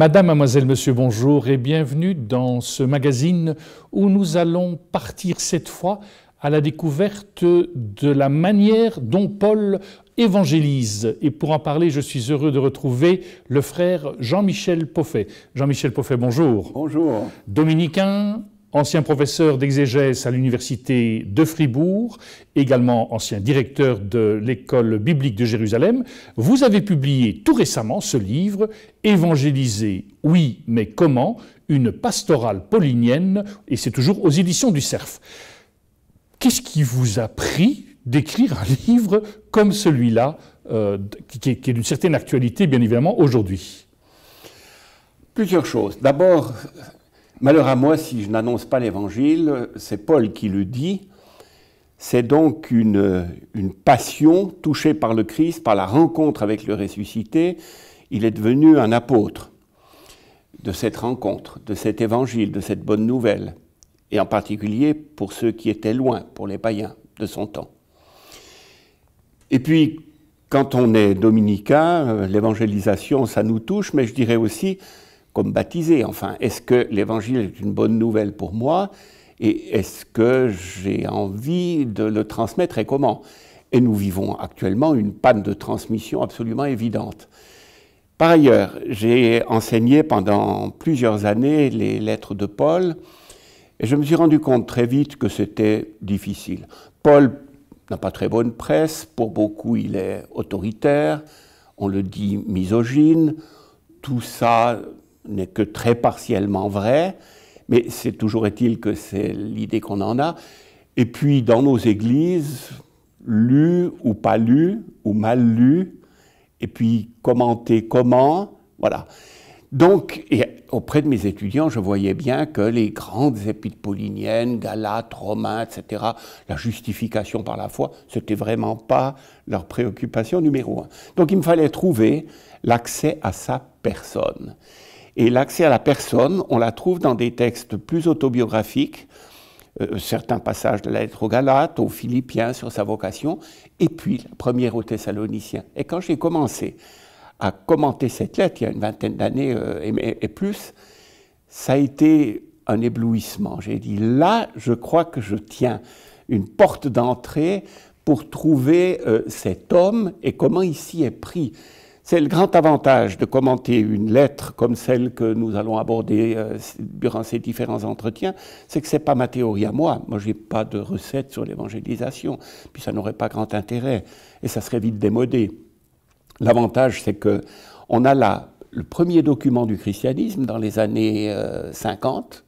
Madame, mademoiselle, monsieur, bonjour et bienvenue dans ce magazine où nous allons partir cette fois à la découverte de la manière dont Paul évangélise. Et pour en parler, je suis heureux de retrouver le frère Jean-Michel Poffet. Jean-Michel Poffet, bonjour. Bonjour. Dominicain, ancien professeur d'exégèse à l'université de Fribourg, également ancien directeur de l'école biblique de Jérusalem, vous avez publié tout récemment ce livre « Évangéliser, oui, mais comment ?» une pastorale paulinienne, et c'est toujours aux éditions du Cerf. Qu'est-ce qui vous a pris d'écrire un livre comme celui-là, qui est d'une certaine actualité, bien évidemment, aujourd'hui? Plusieurs choses. D'abord, malheur à moi si je n'annonce pas l'Évangile, c'est Paul qui le dit. C'est donc une passion touchée par le Christ, par la rencontre avec le ressuscité. Il est devenu un apôtre de cette rencontre, de cet Évangile, de cette bonne nouvelle, et en particulier pour ceux qui étaient loin, pour les païens de son temps. Et puis, quand on est dominicain, l'évangélisation, ça nous touche, mais je dirais aussi comme baptisé, enfin, est-ce que l'Évangile est une bonne nouvelle pour moi et est-ce que j'ai envie de le transmettre et comment? Et nous vivons actuellement une panne de transmission absolument évidente. Par ailleurs, j'ai enseigné pendant plusieurs années les lettres de Paul et je me suis rendu compte très vite que c'était difficile. Paul n'a pas très bonne presse, pour beaucoup il est autoritaire, on le dit misogyne, tout ça n'est que très partiellement vrai, mais c'est toujours est-il que c'est l'idée qu'on en a. Et puis dans nos églises, lu ou pas lu, ou mal lu, et puis commenter comment, voilà. Donc, et auprès de mes étudiants, je voyais bien que les grandes épîtres pauliniennes, Galates, Romains, etc., la justification par la foi, c'était vraiment pas leur préoccupation numéro un. Donc il me fallait trouver l'accès à sa personne. Et l'accès à la personne, on la trouve dans des textes plus autobiographiques, certains passages de la lettre aux Galates, aux Philippiens sur sa vocation, et puis la première aux Thessaloniciens. Et quand j'ai commencé à commenter cette lettre, il y a une vingtaine d'années et plus, ça a été un éblouissement. J'ai dit, là, je crois que je tiens une porte d'entrée pour trouver cet homme et comment il s'y est pris. C'est le grand avantage de commenter une lettre comme celle que nous allons aborder durant ces différents entretiens, c'est que ce n'est pas ma théorie à moi. Moi, je n'ai pas de recette sur l'évangélisation, puis ça n'aurait pas grand intérêt, et ça serait vite démodé. L'avantage, c'est qu'on a là le premier document du christianisme dans les années 50,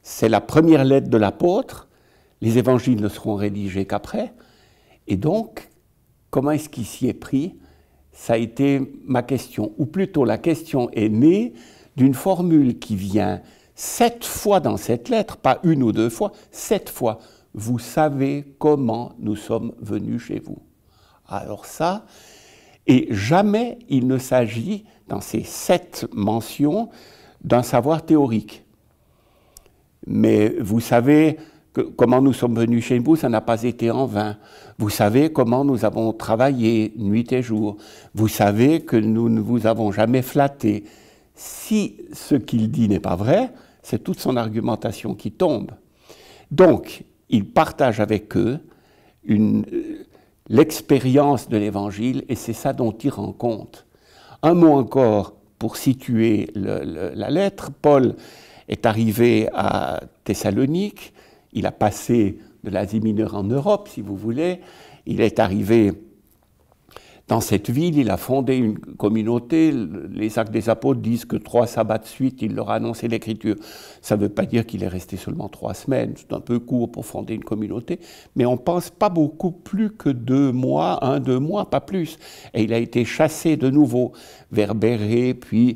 c'est la première lettre de l'apôtre, les évangiles ne seront rédigés qu'après, et donc, comment est-ce qu'il s'y est pris? Ça a été ma question, ou plutôt la question est née d'une formule qui vient 7 fois dans cette lettre, pas une ou deux fois, 7 fois. Vous savez comment nous sommes venus chez vous. Alors ça, et jamais il ne s'agit, dans ces 7 mentions, d'un savoir théorique. Mais vous savez comment nous sommes venus chez vous, ça n'a pas été en vain. Vous savez comment nous avons travaillé nuit et jour. Vous savez que nous ne vous avons jamais flatté. Si ce qu'il dit n'est pas vrai, c'est toute son argumentation qui tombe. Donc, il partage avec eux l'expérience de l'Évangile et c'est ça dont il rend compte. Un mot encore pour situer la lettre. Paul est arrivé à Thessalonique. Il a passé de l'Asie mineure en Europe, si vous voulez. Il est arrivé dans cette ville, il a fondé une communauté. Les Actes des Apôtres disent que 3 sabbats de suite, il leur a annoncé l'Écriture. Ça ne veut pas dire qu'il est resté seulement 3 semaines. C'est un peu court pour fonder une communauté. Mais on ne pense pas beaucoup plus que 2 mois, 1-2 mois, pas plus. Et il a été chassé de nouveau vers Bérée, puis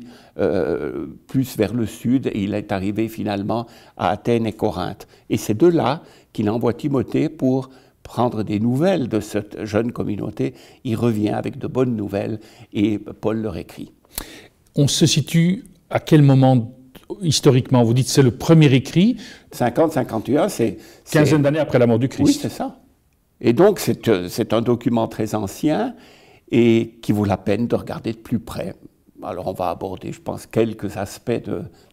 plus vers le sud. Et il est arrivé finalement à Athènes et Corinthe. Et c'est de là qu'il envoie Timothée pour prendre des nouvelles de cette jeune communauté. Il revient avec de bonnes nouvelles et Paul leur écrit. On se situe à quel moment historiquement? Vous dites c'est le premier écrit. 50-51, c'est... Quinzaine d'années après la mort du Christ. Oui, c'est ça. Et donc c'est un document très ancien et qui vaut la peine de regarder de plus près. Alors on va aborder, je pense, quelques aspects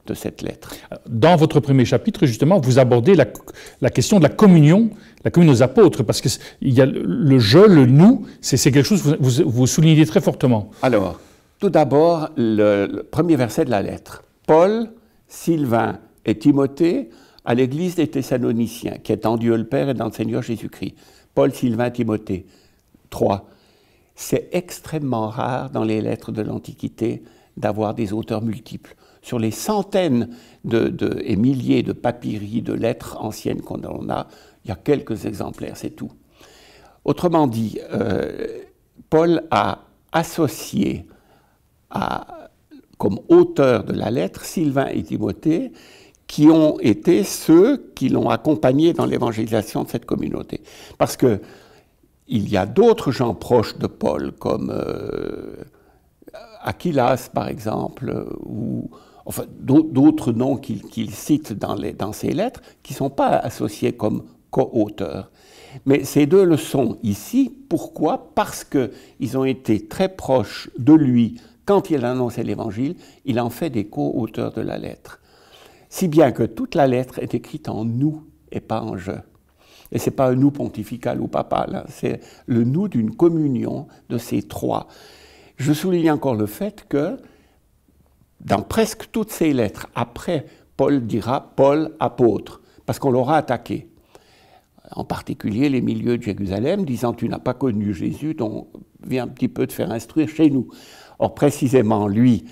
de cette lettre. Dans votre premier chapitre, justement, vous abordez la question de la communion aux apôtres, parce qu'il y a le « je », le « nous », c'est quelque chose que vous soulignez très fortement. Alors, tout d'abord, le premier verset de la lettre. Paul, Sylvain et Timothée à l'église des Thessaloniciens, qui est en Dieu le Père et dans le Seigneur Jésus-Christ. Paul, Sylvain, Timothée. 3. C'est extrêmement rare dans les lettres de l'Antiquité d'avoir des auteurs multiples. Sur les centaines et milliers de papyri, de lettres anciennes qu'on a, il y a quelques exemplaires, c'est tout. Autrement dit, Paul a associé comme auteurs de la lettre Sylvain et Timothée, qui ont été ceux qui l'ont accompagné dans l'évangélisation de cette communauté. Parce que il y a d'autres gens proches de Paul, comme Aquilas, par exemple, ou enfin, d'autres noms qu'il cite dans ses lettres, qui ne sont pas associés comme co-auteurs. Mais ces deux le sont ici. Pourquoi? Parce qu'ils ont été très proches de lui quand il annonçait l'Évangile. Il en fait des co-auteurs de la lettre. Si bien que toute la lettre est écrite en « nous » et pas en « je ». Et ce n'est pas un « nous » pontifical ou papal, c'est le « nous » d'une communion de ces trois. Je souligne encore le fait que dans presque toutes ces lettres, après, Paul dira « Paul, apôtre », parce qu'on l'aura attaqué. En particulier les milieux de Jérusalem, disant « tu n'as pas connu Jésus, donc viens un petit peu te faire instruire chez nous ». Or, précisément, lui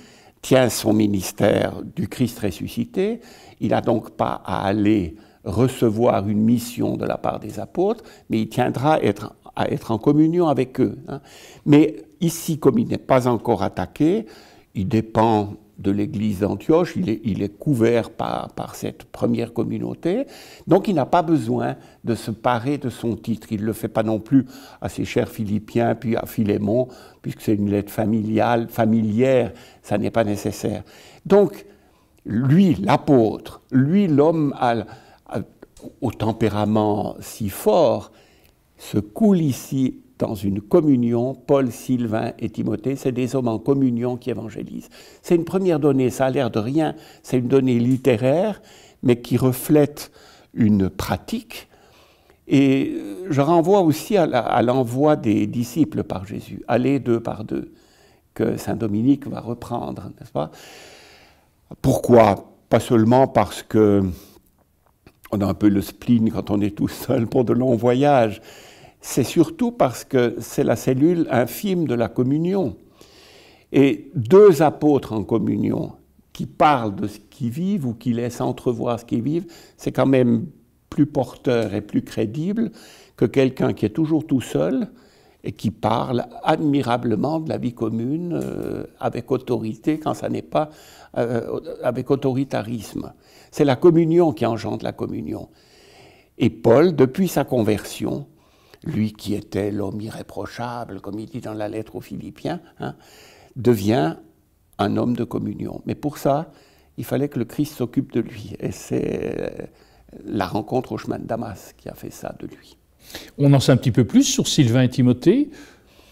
tient son ministère du Christ ressuscité, il n'a donc pas à aller recevoir une mission de la part des apôtres, mais il tiendra à être en communion avec eux. Mais ici, comme il n'est pas encore attaqué, il dépend de l'église d'Antioche, il est couvert par cette première communauté, donc il n'a pas besoin de se parer de son titre. Il ne le fait pas non plus à ses chers Philippiens, puis à Philémon, puisque c'est une lettre familière, ça n'est pas nécessaire. Donc, lui, l'apôtre, lui, l'homme au tempérament si fort, se coule ici dans une communion. Paul, Sylvain et Timothée, c'est des hommes en communion qui évangélisent. C'est une première donnée, ça a l'air de rien, c'est une donnée littéraire, mais qui reflète une pratique. Et je renvoie aussi à l'envoi des disciples par Jésus, allez deux par deux, que saint Dominique va reprendre, n'est-ce pas? Pourquoi? Pas seulement parce que on a un peu le spleen quand on est tout seul pour de longs voyages, c'est surtout parce que c'est la cellule infime de la communion. Et deux apôtres en communion qui parlent de ce qu'ils vivent ou qui laissent entrevoir ce qu'ils vivent, c'est quand même plus porteur et plus crédible que quelqu'un qui est toujours tout seul et qui parle admirablement de la vie commune avec autorité quand ça n'est pas avec autoritarisme. C'est la communion qui engendre la communion. Et Paul, depuis sa conversion, lui qui était l'homme irréprochable, comme il dit dans la lettre aux Philippiens, devient un homme de communion. Mais pour ça, il fallait que le Christ s'occupe de lui. Et c'est la rencontre au chemin de Damas qui a fait ça de lui. On en sait un petit peu plus sur Sylvain et Timothée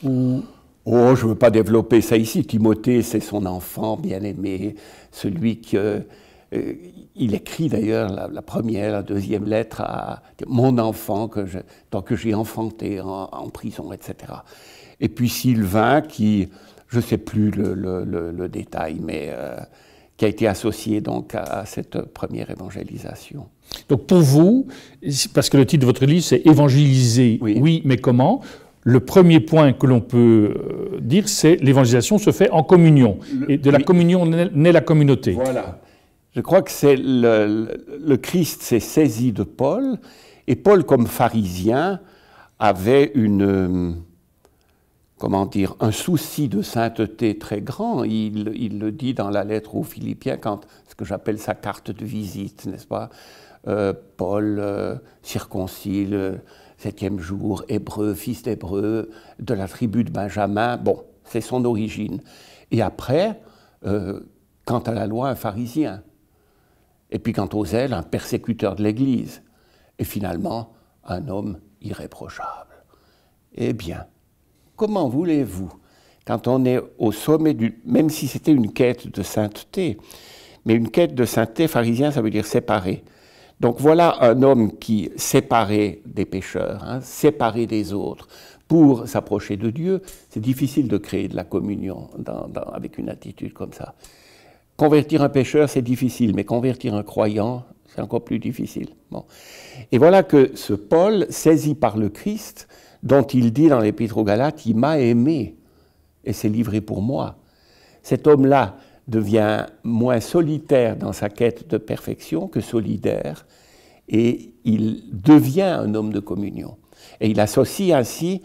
ou... Oh, je ne veux pas développer ça ici. Timothée, c'est son enfant bien-aimé, celui que... il écrit d'ailleurs la première, la deuxième lettre à mon enfant que j'ai enfanté en prison, etc. Et puis Sylvain, qui, je ne sais plus le détail, mais qui a été associé donc à cette première évangélisation. Donc pour vous, parce que le titre de votre livre c'est « Évangéliser, oui, mais comment ?» Le premier point que l'on peut dire, c'est l'évangélisation se fait en communion. Et de la communion naît la communauté. Voilà. Je crois que c'est le Christ s'est saisi de Paul, et Paul, comme pharisien, avait un souci de sainteté très grand. Il le dit dans la lettre aux Philippiens, ce que j'appelle sa carte de visite, n'est-ce pas? Paul, circoncis, le 7e jour, hébreu, fils d'hébreu, de la tribu de Benjamin, bon, c'est son origine. Et après, quant à la loi, un pharisien. Et puis quant aux zèles, un persécuteur de l'Église. Et finalement, un homme irréprochable. Eh bien, comment voulez-vous quand on est au sommet même si c'était une quête de sainteté, mais une quête de sainteté, pharisien, ça veut dire séparé. Donc voilà un homme qui, séparé des pécheurs, séparé des autres, pour s'approcher de Dieu. C'est difficile de créer de la communion avec une attitude comme ça. Convertir un pécheur, c'est difficile, mais convertir un croyant, c'est encore plus difficile. Bon. Et voilà que ce Paul, saisi par le Christ, dont il dit dans l'Épître aux Galates, « Il m'a aimé et s'est livré pour moi ». Cet homme-là devient moins solitaire dans sa quête de perfection que solidaire, et il devient un homme de communion. Et il associe ainsi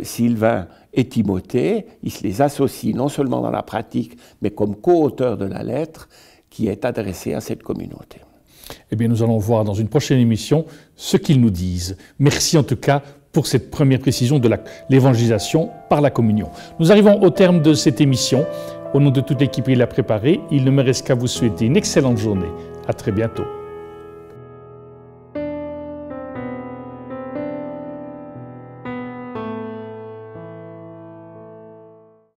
Sylvain et Timothée, il se les associe non seulement dans la pratique, mais comme co-auteur de la lettre qui est adressée à cette communauté. Eh bien, nous allons voir dans une prochaine émission ce qu'ils nous disent. Merci en tout cas pour cette première précision de l'évangélisation par la communion. Nous arrivons au terme de cette émission. Au nom de toute l'équipe qui l'a préparée, il ne me reste qu'à vous souhaiter une excellente journée. À très bientôt.